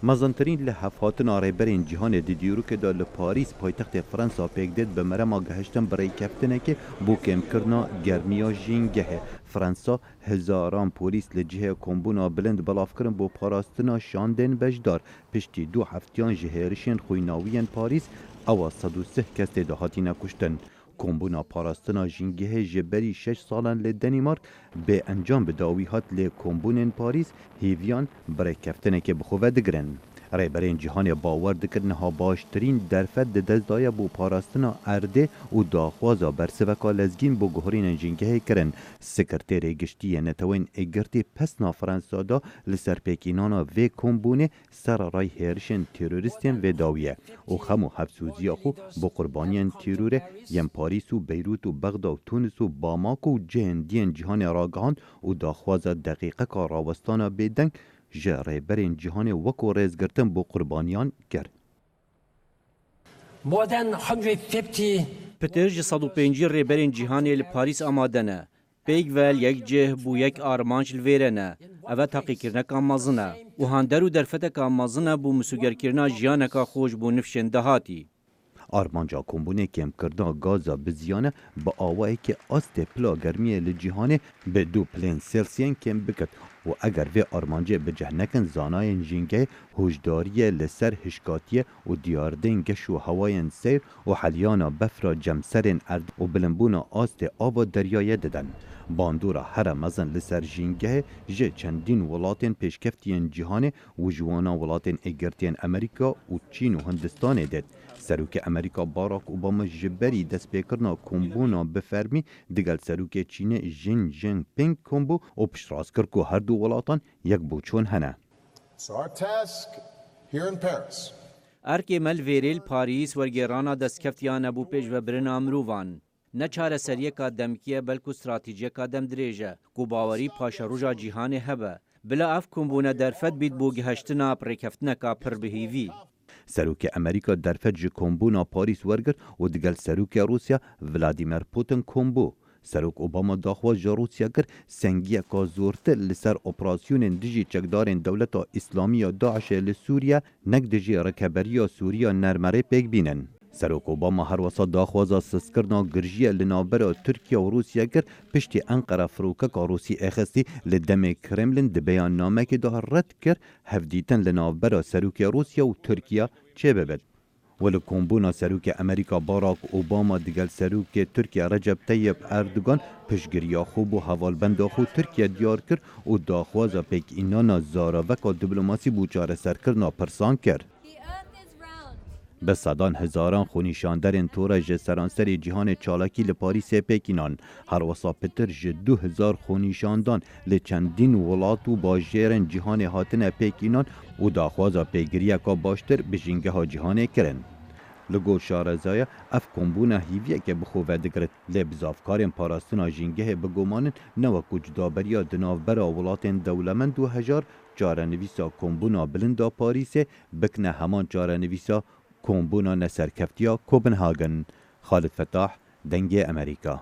مزنترین لحفاتن آریبرین جهان دیدیورو که دا لپاریس پایتخت فرانسا پیک دید به مرما گهشتن برای کفتنه که بو کم کرنا گرمیا جینگه فرانسا هزاران پولیس لجهه کمبونا بلند بلاف کرن بو پاراستنا شاندن بجدار پشتی 2 هفتیان جهرشین خویناوین پاریس او 103 کس دهاتی نکشتن. کمبونا پاراستنا جینگه جبری 6 سالن لدنمارک به انجام بداوی هات لی کمبونن پاریس هیویان برای کفتنه که بخواه دگرن. ریبرین جهان باور دکرنها باشترین درفت دزدای بو پاراستنا ارده و داخوازا برسوکا لزگین بو گهرین جینگه کرن. سکرتیر گشتی نتوین اگرتی پسنا فرانسا دا لسر پیکینانا و کمبونه سر رای هرشن تیروریستین و داویه و خمو حفظوزی خو بو قربانیان تیروره یم پاریس و بیروت و بغدا و تونس و باماک و جهندین جهان راگهاند و داخوازا دقیقه کا راوستانا بیدنگ جاره برین جهان وکو ریزگرتن بو قربانیان کرد. پتر جه 150 ریبرین جهانی لپاریس آماده نه. پیگ ول یک جه بو یک آرمانج لویره نه. اوه تحقیق کرنه مازنه. و هاندر و درفته که مازنه بو مسوگر کرنه جیانه که خوش بو نفشن دهاتی. آرمانجا کمبونه کم کردن گازا بزیانه با آوائه که آست پلا گرمیه لجیهانه به 2 پلین سلسین کم بکد و اگر وی آرمانجه به جهنکن زانای جینگه هوشداریه لسر هشکاتیه و دیاردن گش و هواین سیر و حلیانا بفرا جمسرین ارد و بلنبونا آست آب دریایه ددن. باندورا هر مزن لسر جینگه جه چندین ولاتین پیشکفتین جهانه و جوانا ولاتین اگرتین امریکا و چین و هندستان دید. سروک امریکا باراک اوباما جبری دست پیکرنا کمبونا بفرمی دگل سروک چین جین جین پینگ کمبو و پشتراز کرد که هر دو ولاتان یک بوچون هنه. ارکی مل ویریل پاریس ورگرانا دست کفتیان ابو پیش و برن امرووان. نه چاره سریه که دمکیه بلکو استراتیجیه که دم دریجه کو باوری پاشا روژا جیهان هبه بلا اف کمبونه درفت بید بو گهشتنا پرکفتنه که پر بهیوی. سروک امریکا درفت جه کمبونا پاریس ورگر و دگل سروک روسیا ولادیمیر پوتین کمبو. سروک اوباما داخواز جا روسیا گر سنگیه که زورتر لسر اپراسیون دیجی چکدارین دولتا اسلامی داعش لسوریا نک دیجی رکبریا سوریا نرمره پیک بینن. سروک اوباما هر وسط داخوازا سسکرنا گرجیه لنابرا ترکیه و روسیا گر پشتی انقره فروکه که روسی اخستی لدم کرملین ده بیان نامه که ده رد کر هفدیتن لنابرا سروک روسیا و ترکیه چه ببد. ولو کمبونا سروک امریکا باراک اوباما دگل سروک ترکیه رجب طیب اردوگان پشگریا خوب و حوالبند خو ترکیه دیار کر و داخوازا پیک اینانا زاراوک و دیپلماسی بوچاره سرکرنا پرسان کرد. به صدان هزاران خونیشاندرین تورا جه سرانسری جهان چالاکی لپاریس پیکینان هر وصا پتر جه 2000 خونیشاندان لچندین ولات و باجیرن جهان هاتن پیکینان و داخوازا پیگریه که باشتر بجینگه ها جهان کرن. لگو شارزایا اف کمبونا هیویه که بخواه دگرد لبزافکارین پاراستنا جینگه بگومانن نوکو جدابریا دنافبرا ولاتین دولمند و هجار چارنویسا کمبونا بلندا پاریسه بکنه همان چارنویسا کمبونا نسرکفتیا کوپنهاگن. خالد فتاح، دنگ امریکا.